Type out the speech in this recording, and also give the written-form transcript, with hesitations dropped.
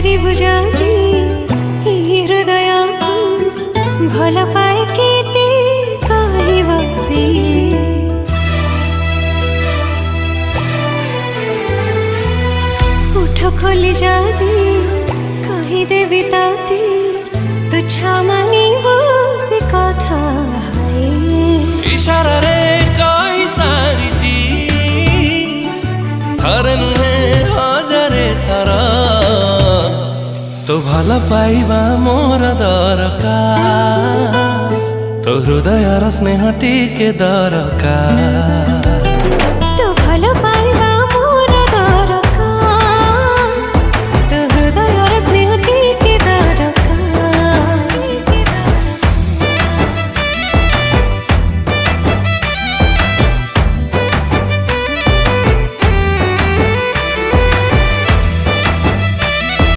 पचारिबु जदि हृदय को भल पाए केते कहबो सिए उठ खोली जदि कहीदेवी ताते तुच्छ मानिबो से कथा इशारा रे कही सारिची थरे नुहे हजारे थर तो भल पाइबा मोर दरकार तो हृदय स्नेह टिके दरकार।